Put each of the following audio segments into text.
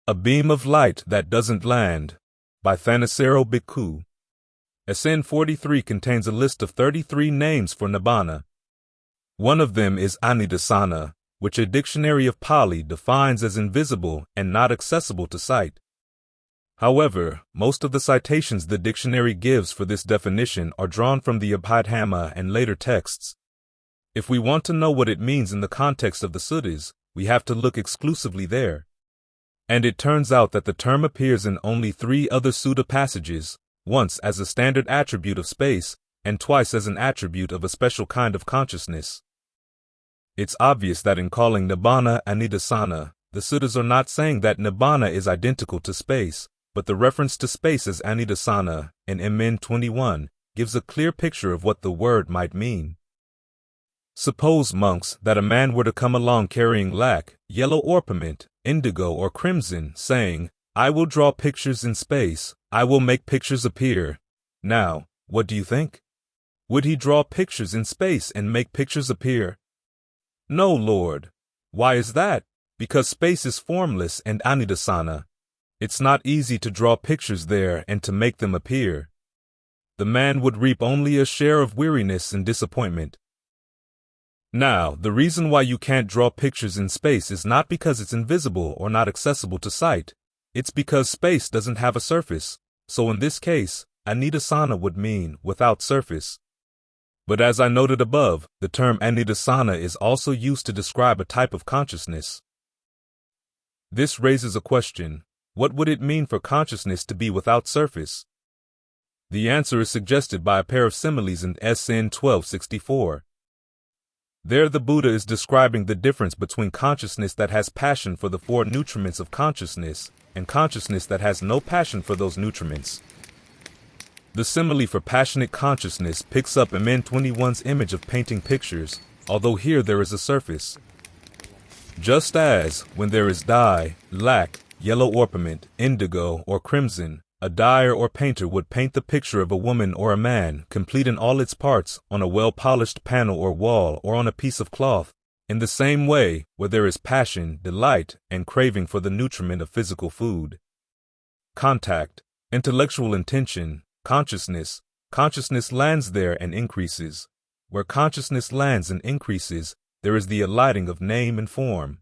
A Beam of Light That Doesn't Land, by Ṭhānissaro Bhikkhu. SN 43 contains a list of 33 names for Nibbana. One of them is anidassana, which a dictionary of Pali defines as invisible and not accessible to sight. However, most of the citations the dictionary gives for this definition are drawn from the Abhidhamma and later texts. If we want to know what it means in the context of the suttas, we have to look exclusively there. And it turns out that the term appears in only 3 other sutta passages, once as a standard attribute of space, and twice as an attribute of a special kind of consciousness. It's obvious that in calling Nibbana anidassana, the suttas are not saying that Nibbana is identical to space, but the reference to space as anidassana in MN 21 gives a clear picture of what the word might mean. Suppose, monks, that a man were to come along carrying lac, yellow orpiment, indigo or crimson, saying, "I will draw pictures in space, I will make pictures appear." Now, what do you think? Would he draw pictures in space and make pictures appear? No, Lord. Why is that? Because space is formless and anidassana. It's not easy to draw pictures there and to make them appear. The man would reap only a share of weariness and disappointment. Now, the reason why you can't draw pictures in space is not because it's invisible or not accessible to sight. It's because space doesn't have a surface. So in this case, anidassana would mean without surface. But as I noted above, the term anidassana is also used to describe a type of consciousness. This raises a question. What would it mean for consciousness to be without surface? The answer is suggested by a pair of similes in SN 1264. There the Buddha is describing the difference between consciousness that has passion for the 4 nutriments of consciousness and consciousness that has no passion for those nutriments. The simile for passionate consciousness picks up MN 21's image of painting pictures, although here there is a surface. Just as, when there is dye, lac, yellow orpiment, indigo, or crimson, a dyer or painter would paint the picture of a woman or a man, complete in all its parts, on a well-polished panel or wall or on a piece of cloth. In the same way, where there is passion, delight, and craving for the nutriment of physical food. Contact, intellectual intention, consciousness lands there and increases. Where consciousness lands and increases, there is the alighting of name and form.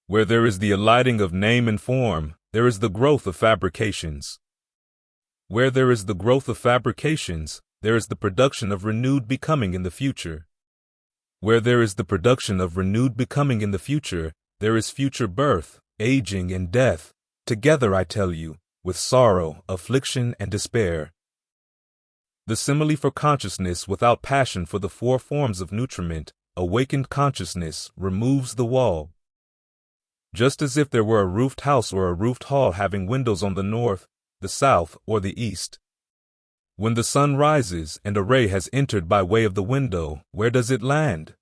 Where there is the alighting of name and form, there is the growth of fabrications. Where there is the growth of fabrications, there is the production of renewed becoming in the future. Where there is the production of renewed becoming in the future, there is future birth, aging, and death, together, I tell you, with sorrow, affliction, and despair. The simile for consciousness without passion for the 4 forms of nutriment, awakened consciousness, removes the wall. Just as if there were a roofed house or a roofed hall having windows on the north, the south, or the east. When the sun rises and a ray has entered by way of the window, where does it land?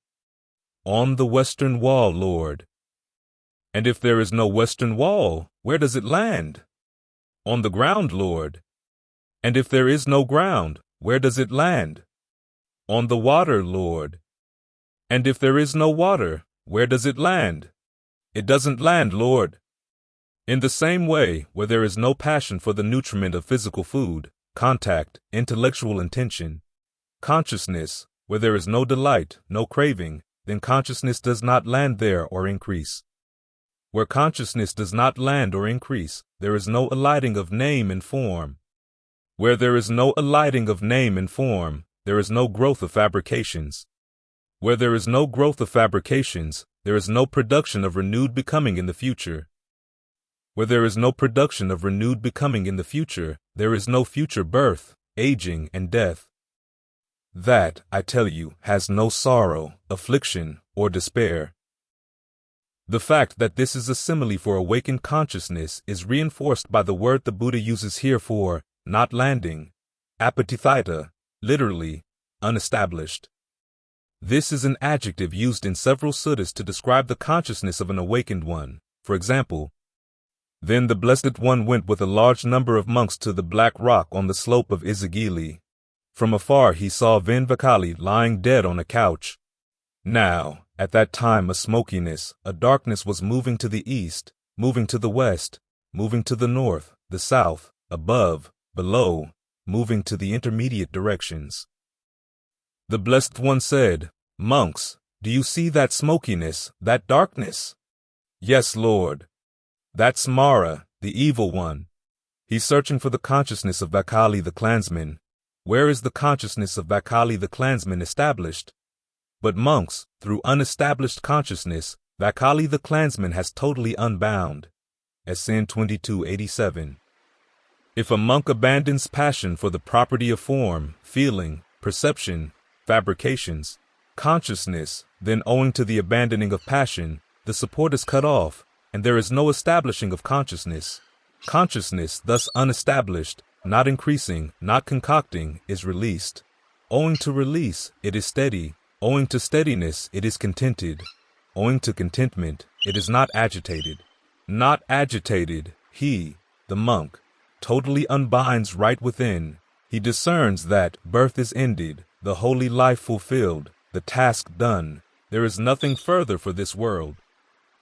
On the western wall, Lord. And if there is no western wall, where does it land? On the ground, Lord. And if there is no ground, where does it land? On the water, Lord. And if there is no water, where does it land? It doesn't land, Lord. In the same way, where there is no passion for the nutriment of physical food, contact, intellectual intention, consciousness, where there is no delight, no craving, then consciousness does not land there or increase. Where consciousness does not land or increase, there is no alighting of name and form. Where there is no alighting of name and form, there is no growth of fabrications. Where there is no growth of fabrications, there is no production of renewed becoming in the future. Where there is no production of renewed becoming in the future, there is no future birth, aging, and death. That, I tell you, has no sorrow, affliction, or despair. The fact that this is a simile for awakened consciousness is reinforced by the word the Buddha uses here for not landing, apatithita, literally, unestablished. This is an adjective used in several suttas to describe the consciousness of an awakened one. For example, then the Blessed One went with a large number of monks to the black rock on the slope of Isagili. From afar he saw Venvakali lying dead on a couch. Now, at that time a smokiness, a darkness was moving to the east, moving to the west, moving to the north, the south, above, below, moving to the intermediate directions. The Blessed One said, "Monks, do you see that smokiness, that darkness?" "Yes, Lord." "That's Mara, the evil one. He's searching for the consciousness of Vakali the clansman. Where is the consciousness of Vakali the clansman established? But monks, through unestablished consciousness, Vakali the clansman has totally unbound. SN 2287. If a monk abandons passion for the property of form, feeling, perception, fabrications, consciousness, then owing to the abandoning of passion, the support is cut off, and there is no establishing of consciousness. Consciousness, thus unestablished, not increasing, not concocting, is released. Owing to release, it is steady. Owing to steadiness, it is contented. Owing to contentment, it is not agitated. Not agitated, he, the monk, totally unbinds right within. He discerns that birth is ended, the holy life fulfilled, the task done. There is nothing further for this world.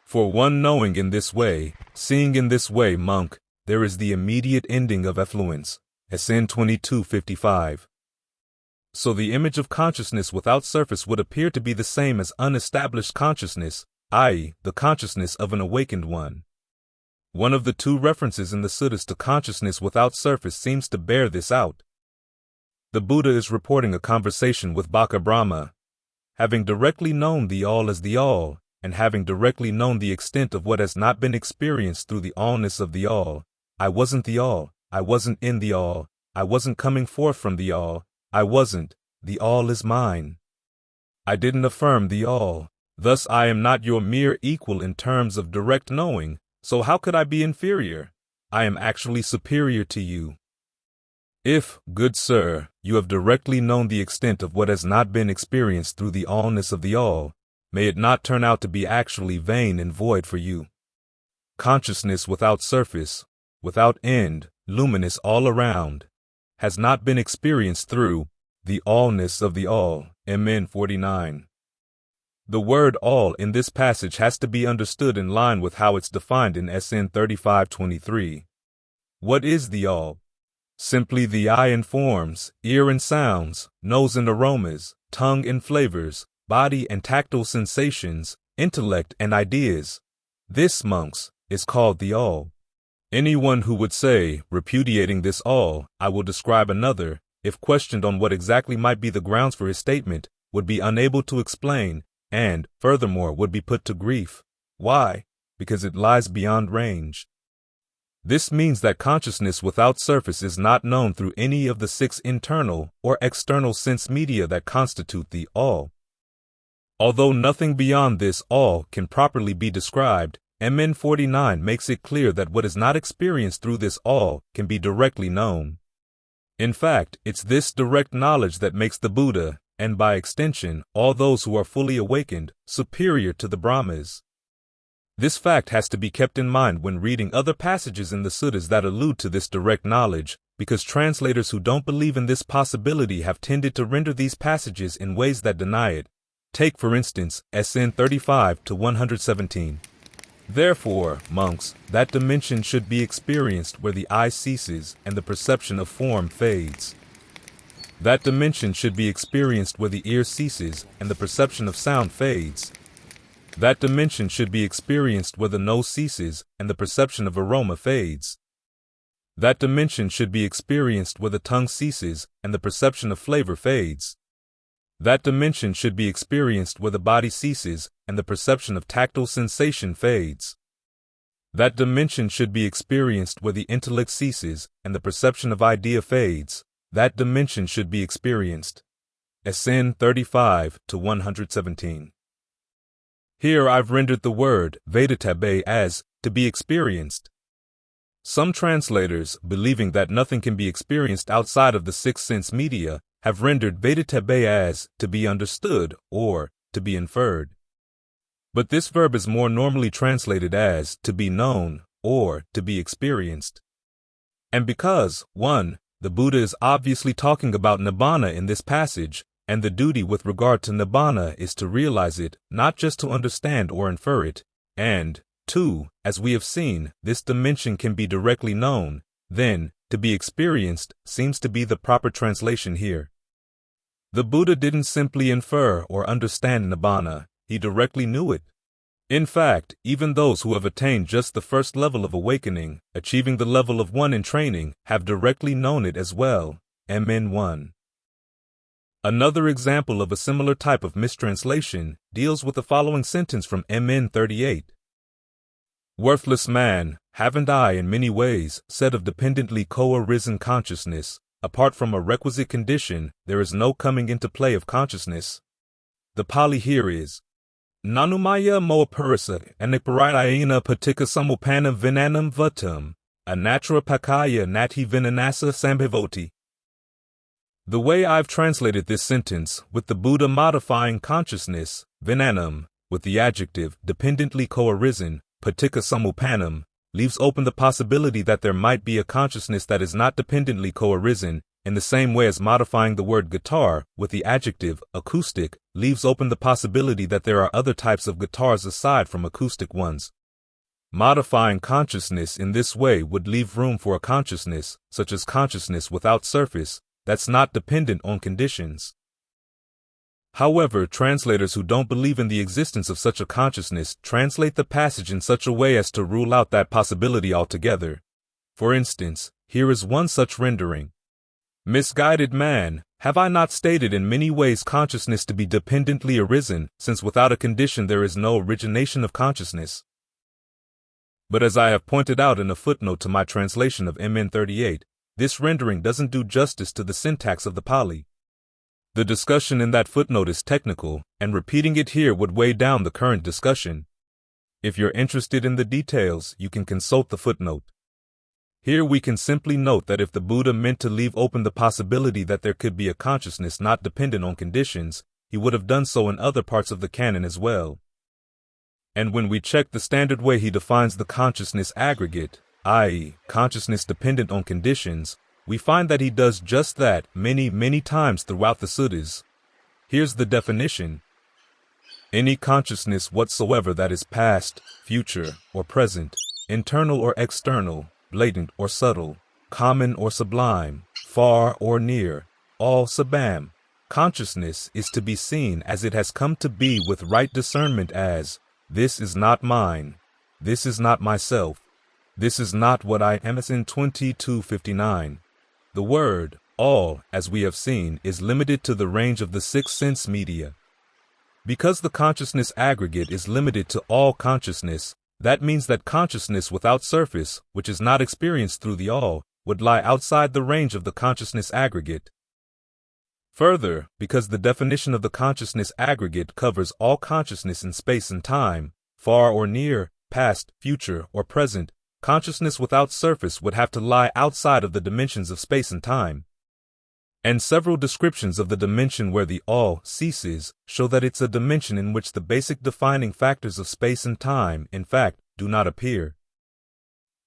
For one knowing in this way, seeing in this way, monk, there is the immediate ending of effluence. SN 2255. So the image of consciousness without surface would appear to be the same as unestablished consciousness, i.e., the consciousness of an awakened one. One of the two references in the suttas to consciousness without surface seems to bear this out. The Buddha is reporting a conversation with Baka Brahma. Having directly known the all as the all, and having directly known the extent of what has not been experienced through the allness of the all, I wasn't the all, I wasn't in the all, I wasn't coming forth from the all, I wasn't, the all is mine. I didn't affirm the all, thus I am not your mere equal in terms of direct knowing, so how could I be inferior? I am actually superior to you. If, good sir, you have directly known the extent of what has not been experienced through the allness of the all, may it not turn out to be actually vain and void for you. Consciousness without surface, without end, luminous all around, has not been experienced through the allness of the all. MN 49. The word all in this passage has to be understood in line with how it's defined in SN 3523. What is the all? Simply the eye in forms, ear in sounds, nose in aromas, tongue in flavors, body and tactile sensations, intellect and ideas. This, monks, is called the all. Anyone who would say, repudiating this all, I will describe another, if questioned on what exactly might be the grounds for his statement, would be unable to explain, and, furthermore, would be put to grief. Why? Because it lies beyond range. This means that consciousness without surface is not known through any of the 6 internal or external sense media that constitute the all. Although nothing beyond this all can properly be described, MN 49 makes it clear that what is not experienced through this all can be directly known. In fact, it's this direct knowledge that makes the Buddha, and by extension, all those who are fully awakened, superior to the Brahmas. This fact has to be kept in mind when reading other passages in the suttas that allude to this direct knowledge, because translators who don't believe in this possibility have tended to render these passages in ways that deny it. Take, for instance, SN 35 to 117. Therefore, monks, that dimension should be experienced where the eye ceases and the perception of form fades. That dimension should be experienced where the ear ceases and the perception of sound fades. That dimension should be experienced where the nose ceases and the perception of aroma fades. That dimension should be experienced where the tongue ceases and the perception of flavor fades. That dimension should be experienced where the body ceases and the perception of tactile sensation fades. That dimension should be experienced where the intellect ceases and the perception of idea fades. That dimension should be experienced. SN 35 to 117. Here I've rendered the word veditabe as to be experienced. Some translators, believing that nothing can be experienced outside of the 6 sense media, have rendered veditabe as to be understood or to be inferred. But this verb is more normally translated as to be known or to be experienced. And because, 1, the Buddha is obviously talking about Nibbana in this passage, and the duty with regard to Nibbana is to realize it, not just to understand or infer it, and 2, as we have seen, this dimension can be directly known, then, to be experienced, seems to be the proper translation here. The Buddha didn't simply infer or understand Nibbana, he directly knew it. In fact, even those who have attained just the first level of awakening, achieving the level of 1 in training, have directly known it as well. MN 1. Another example of a similar type of mistranslation deals with the following sentence from MN 38. Worthless man, haven't I in many ways said of dependently co-arisen consciousness, apart from a requisite condition, there is no coming into play of consciousness? The Pali here is Nanumaya moa purisa aniparayana patika samupana vinanam vatam, anatra pakaya nati vinanasa sambhivoti. The way I've translated this sentence, with the Buddha modifying consciousness, vinanam, with the adjective dependently co-arisen, patika samupanam, leaves open the possibility that there might be a consciousness that is not dependently co-arisen, in the same way as modifying the word guitar with the adjective acoustic leaves open the possibility that there are other types of guitars aside from acoustic ones. Modifying consciousness in this way would leave room for a consciousness, such as consciousness without surface, that's not dependent on conditions. However, translators who don't believe in the existence of such a consciousness translate the passage in such a way as to rule out that possibility altogether. For instance, here is one such rendering. Misguided man, have I not stated in many ways consciousness to be dependently arisen, since without a condition there is no origination of consciousness? But as I have pointed out in a footnote to my translation of MN 38, this rendering doesn't do justice to the syntax of the Pali. The discussion in that footnote is technical, and repeating it here would weigh down the current discussion. If you're interested in the details, you can consult the footnote. Here we can simply note that if the Buddha meant to leave open the possibility that there could be a consciousness not dependent on conditions, he would have done so in other parts of the canon as well. And when we check the standard way he defines the consciousness aggregate, i.e., consciousness dependent on conditions, we find that he does just that many times throughout the suttas. Here's the definition. Any consciousness whatsoever that is past, future, or present, internal or external, blatant or subtle, common or sublime, far or near, all sabam. Consciousness is to be seen as it has come to be with right discernment as, this is not mine, this is not myself, this is not what I am, as in 2259. The word, all, as we have seen, is limited to the range of the 6 sense media. Because the consciousness aggregate is limited to all consciousness, that means that consciousness without surface, which is not experienced through the all, would lie outside the range of the consciousness aggregate. Further, because the definition of the consciousness aggregate covers all consciousness in space and time, far or near, past, future, or present, consciousness without surface would have to lie outside of the dimensions of space and time. And several descriptions of the dimension where the all ceases show that it's a dimension in which the basic defining factors of space and time, in fact, do not appear.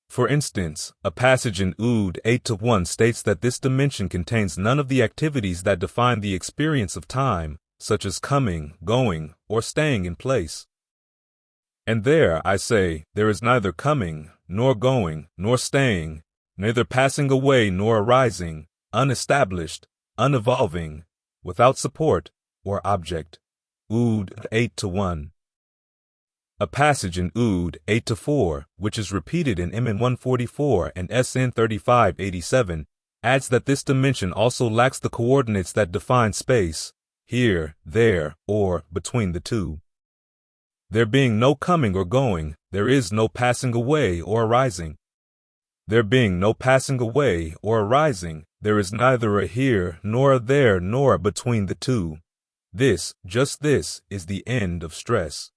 For instance, a passage in Ood 8-1 states that this dimension contains none of the activities that define the experience of time, such as coming, going, or staying in place. And there, I say, there is neither coming, nor going, nor staying, neither passing away nor arising, unestablished, unevolving, without support, or object. Ood 8-1. A passage in Ood 8-4, which is repeated in MN 144 and SN 3587, adds that this dimension also lacks the coordinates that define space, here, there, or between the two. There being no coming or going, there is no passing away or arising. There being no passing away or arising, there is neither a here nor a there nor a between the two. This, just this, is the end of stress.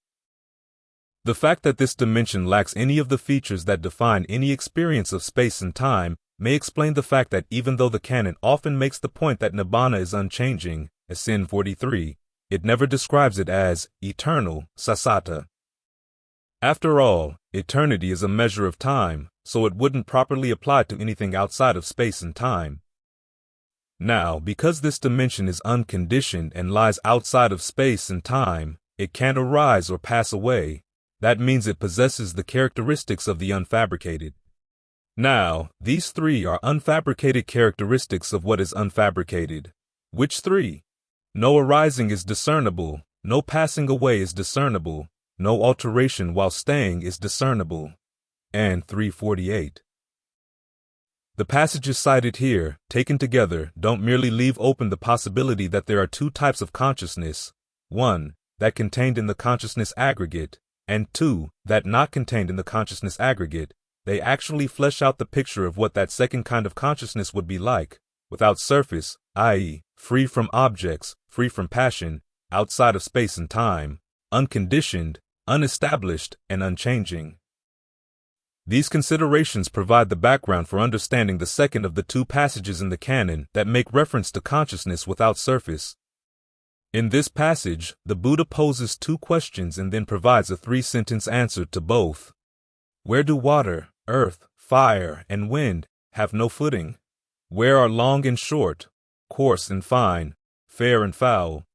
The fact that this dimension lacks any of the features that define any experience of space and time may explain the fact that even though the canon often makes the point that Nibbana is unchanging, as Sin 43, it never describes it as eternal, sasata. After all, eternity is a measure of time, so it wouldn't properly apply to anything outside of space and time. Now, because this dimension is unconditioned and lies outside of space and time, it can't arise or pass away. That means it possesses the characteristics of the unfabricated. Now, these three are unfabricated characteristics of what is unfabricated. Which three? No arising is discernible, no passing away is discernible, no alteration while staying is discernible. And 348. The passages cited here, taken together, don't merely leave open the possibility that there are two types of consciousness, one, that contained in the consciousness aggregate, and two, that not contained in the consciousness aggregate. They actually flesh out the picture of what that second kind of consciousness would be like, without surface, i.e., free from objects, free from passion, outside of space and time, unconditioned, unestablished, and unchanging. These considerations provide the background for understanding the second of the two passages in the canon that make reference to consciousness without surface. In this passage, the Buddha poses two questions and then provides a three-sentence answer to both. Where do water, earth, fire, and wind have no footing? Where are long and short, coarse and fine, fair and foul?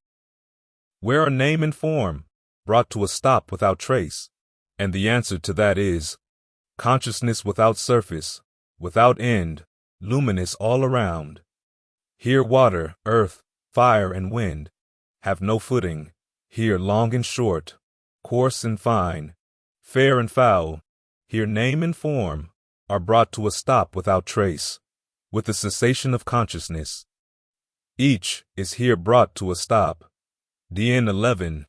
Where are name and form, brought to a stop without trace? And the answer to that is, consciousness without surface, without end, luminous all around. Here water, earth, fire, and wind have no footing. Here long and short, coarse and fine, fair and foul. Here name and form are brought to a stop without trace, with the cessation of consciousness. Each is here brought to a stop. DN 11.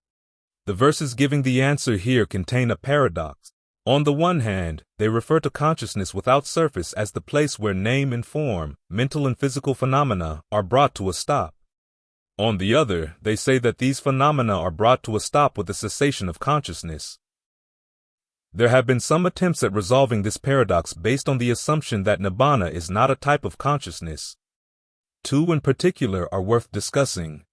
The verses giving the answer here contain a paradox. On the one hand, they refer to consciousness without surface as the place where name and form, mental and physical phenomena, are brought to a stop. On the other, they say that these phenomena are brought to a stop with the cessation of consciousness. There have been some attempts at resolving this paradox based on the assumption that Nibbana is not a type of consciousness. Two in particular are worth discussing.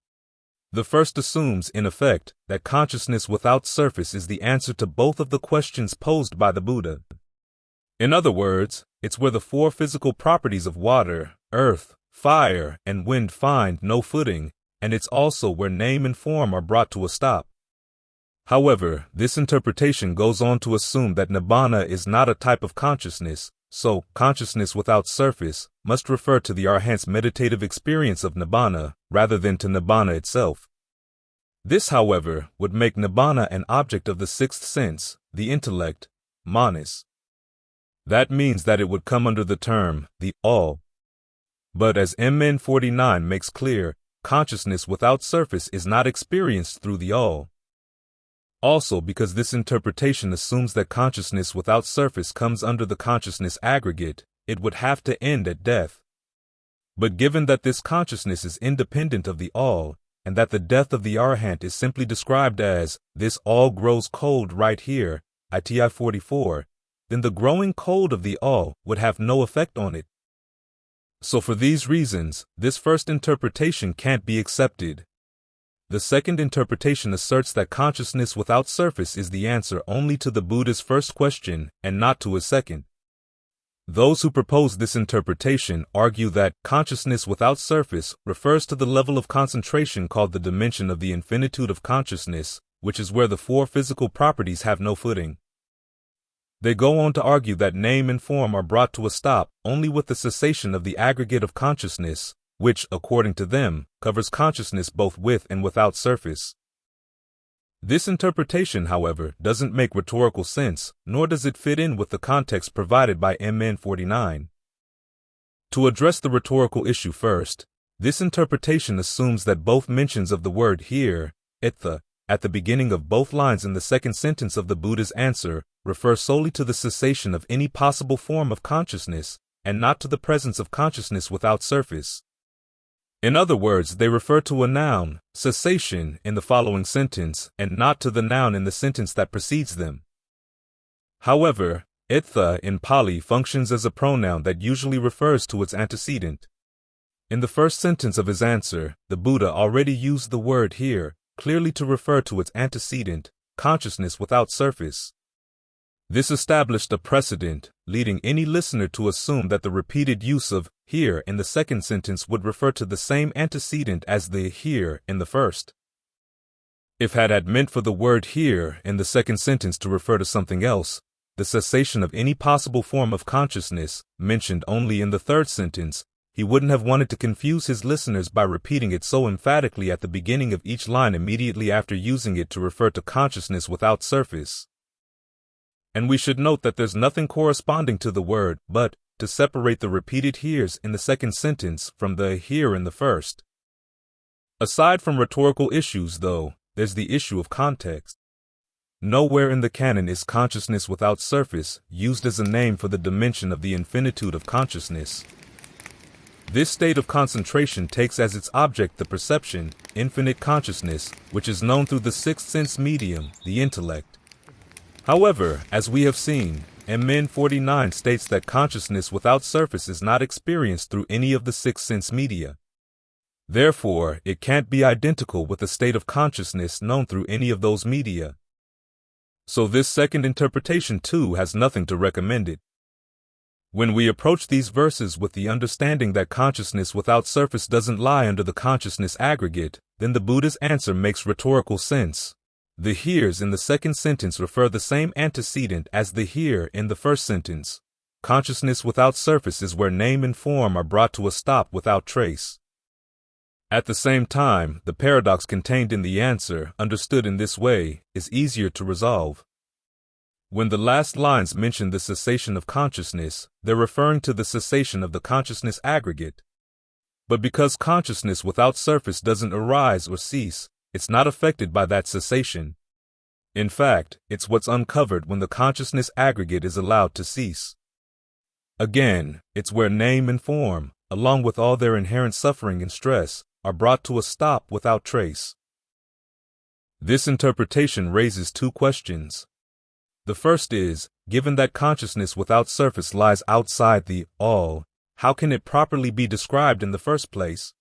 The first assumes, in effect, that consciousness without surface is the answer to both of the questions posed by the Buddha. In other words, it's where the four physical properties of water, earth, fire, and wind find no footing, and it's also where name and form are brought to a stop. However, this interpretation goes on to assume that Nibbana is not a type of consciousness, so consciousness without surface must refer to the arhat's meditative experience of Nibbana rather than to Nibbana itself. This, however, would make Nibbana an object of the sixth sense, the intellect, manas. That means that it would come under the term, the all. But as MN 49 makes clear, consciousness without surface is not experienced through the all. Also, because this interpretation assumes that consciousness without surface comes under the consciousness aggregate, it would have to end at death. But given that this consciousness is independent of the all, and that the death of the arhat is simply described as, this all grows cold right here, ITI 44, then the growing cold of the all would have no effect on it. So for these reasons, this first interpretation can't be accepted. The second interpretation asserts that consciousness without surface is the answer only to the Buddha's first question and not to his second. Those who propose this interpretation argue that consciousness without surface refers to the level of concentration called the dimension of the infinitude of consciousness, which is where the four physical properties have no footing. They go on to argue that name and form are brought to a stop only with the cessation of the aggregate of consciousness, which, according to them, covers consciousness both with and without surface. This interpretation, however, doesn't make rhetorical sense, nor does it fit in with the context provided by MN 49. To address the rhetorical issue first, this interpretation assumes that both mentions of the word here, Ṭha, at the beginning of both lines in the second sentence of the Buddha's answer, refer solely to the cessation of any possible form of consciousness, and not to the presence of consciousness without surface. In other words, they refer to a noun, cessation, in the following sentence, and not to the noun in the sentence that precedes them. However, Ṭha in Pali functions as a pronoun that usually refers to its antecedent. In the first sentence of his answer, the Buddha already used the word here, clearly to refer to its antecedent, consciousness without surface. This established a precedent, leading any listener to assume that the repeated use of here in the second sentence would refer to the same antecedent as the here in the first. If had meant for the word here in the second sentence to refer to something else, the cessation of any possible form of consciousness mentioned only in the third sentence, he wouldn't have wanted to confuse his listeners by repeating it so emphatically at the beginning of each line immediately after using it to refer to consciousness without surface. And we should note that there's nothing corresponding to the word but to separate the repeated heres in the second sentence from the here in the first. Aside from rhetorical issues, though, there's the issue of context. Nowhere in the canon is consciousness without surface used as a name for the dimension of the infinitude of consciousness. This state of concentration takes as its object the perception, infinite consciousness, which is known through the sixth sense medium, the intellect. However, as we have seen, MN 49 states that consciousness without surface is not experienced through any of the six sense media. Therefore, it can't be identical with the state of consciousness known through any of those media. So this second interpretation too has nothing to recommend it. When we approach these verses with the understanding that consciousness without surface doesn't lie under the consciousness aggregate, then the Buddha's answer makes rhetorical sense. The heres in the second sentence refer the same antecedent as the here in the first sentence. Consciousness without surface is where name and form are brought to a stop without trace. At the same time, the paradox contained in the answer, understood in this way, is easier to resolve. When the last lines mention the cessation of consciousness, they're referring to the cessation of the consciousness aggregate. But because consciousness without surface doesn't arise or cease, it's not affected by that cessation. In fact, it's what's uncovered when the consciousness aggregate is allowed to cease. Again, it's where name and form, along with all their inherent suffering and stress, are brought to a stop without trace. This interpretation raises two questions. The first is, given that consciousness without surface lies outside the all, how can it properly be described in the first place?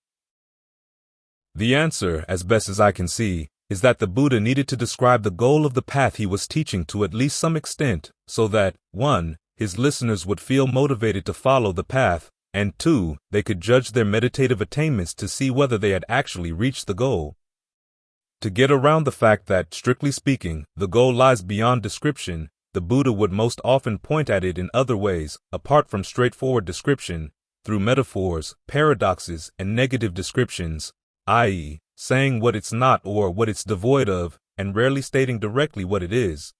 The answer, as best as I can see, is that the Buddha needed to describe the goal of the path he was teaching to at least some extent, so that, 1, his listeners would feel motivated to follow the path, and 2, they could judge their meditative attainments to see whether they had actually reached the goal. To get around the fact that, strictly speaking, the goal lies beyond description, the Buddha would most often point at it in other ways, apart from straightforward description, through metaphors, paradoxes, and negative descriptions, i.e., saying what it's not or what it's devoid of, and rarely stating directly what it is.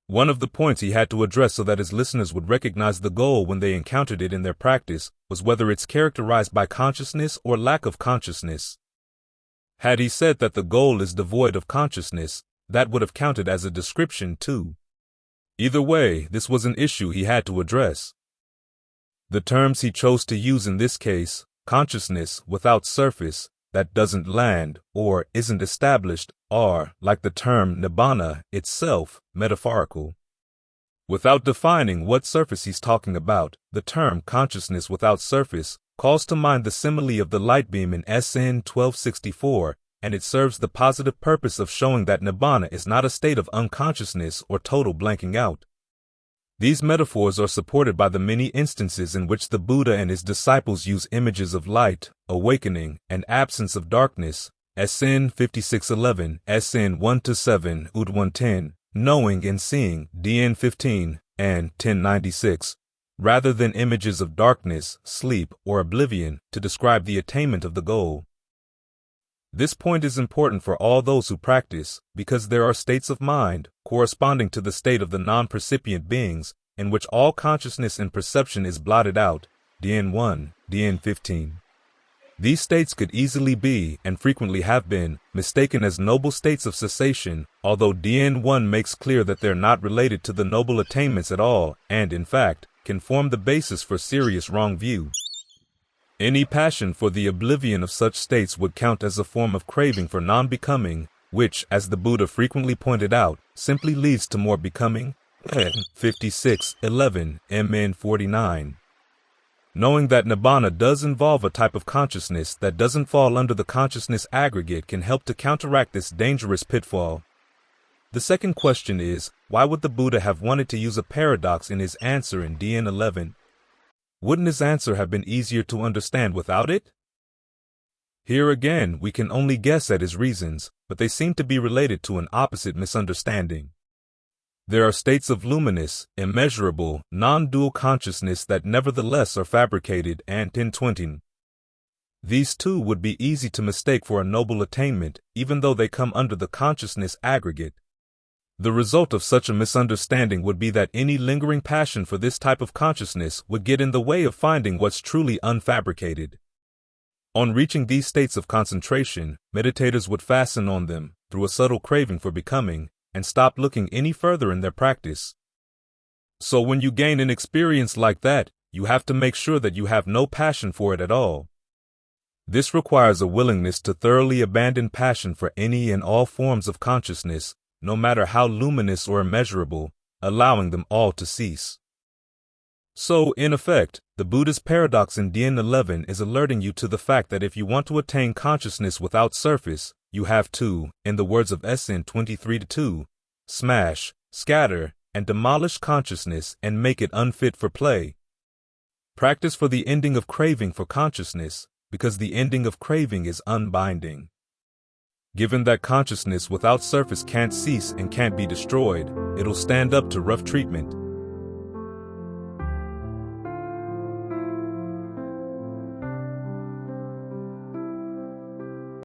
One of the points he had to address so that his listeners would recognize the goal when they encountered it in their practice was whether it's characterized by consciousness or lack of consciousness. Had he said that the goal is devoid of consciousness, that would have counted as a description too. Either way, this was an issue he had to address. The terms he chose to use in this case, consciousness without surface, that doesn't land or isn't established, are, like the term Nibbana itself, metaphorical. Without defining what surface he's talking about, the term consciousness without surface calls to mind the simile of the light beam in SN 1264, and it serves the positive purpose of showing that Nibbana is not a state of unconsciousness or total blanking out. These metaphors are supported by the many instances in which the Buddha and his disciples use images of light, awakening, and absence of darkness, SN 5611, SN 1-7, UD 110, knowing and seeing, DN 15, and 1096, rather than images of darkness, sleep, or oblivion to describe the attainment of the goal. This point is important for all those who practice, because there are states of mind, corresponding to the state of the non-percipient beings, in which all consciousness and perception is blotted out, DN1, DN15. These states could easily be, and frequently have been, mistaken as noble states of cessation, although DN1 makes clear that they're not related to the noble attainments at all, and, in fact, can form the basis for serious wrong view. Any passion for the oblivion of such states would count as a form of craving for non-becoming, which, as the Buddha frequently pointed out, simply leads to more becoming. 56:11, MN 49. Knowing that Nibbana does involve a type of consciousness that doesn't fall under the consciousness aggregate can help to counteract this dangerous pitfall. The second question is, why would the Buddha have wanted to use a paradox in his answer in DN 11? Wouldn't his answer have been easier to understand without it? Here again, we can only guess at his reasons, but they seem to be related to an opposite misunderstanding. There are states of luminous, immeasurable, non-dual consciousness that nevertheless are fabricated and intwined. These too would be easy to mistake for a noble attainment, even though they come under the consciousness aggregate. The result of such a misunderstanding would be that any lingering passion for this type of consciousness would get in the way of finding what's truly unfabricated. On reaching these states of concentration, meditators would fasten on them, through a subtle craving for becoming, and stop looking any further in their practice. So when you gain an experience like that, you have to make sure that you have no passion for it at all. This requires a willingness to thoroughly abandon passion for any and all forms of consciousness, no matter how luminous or immeasurable, allowing them all to cease. So, in effect, the Buddha's paradox in Dien 11 is alerting you to the fact that if you want to attain consciousness without surface, you have to, in the words of SN 23-2, smash, scatter, and demolish consciousness and make it unfit for play. Practice for the ending of craving for consciousness, because the ending of craving is unbinding. Given that consciousness without surface can't cease and can't be destroyed, it'll stand up to rough treatment,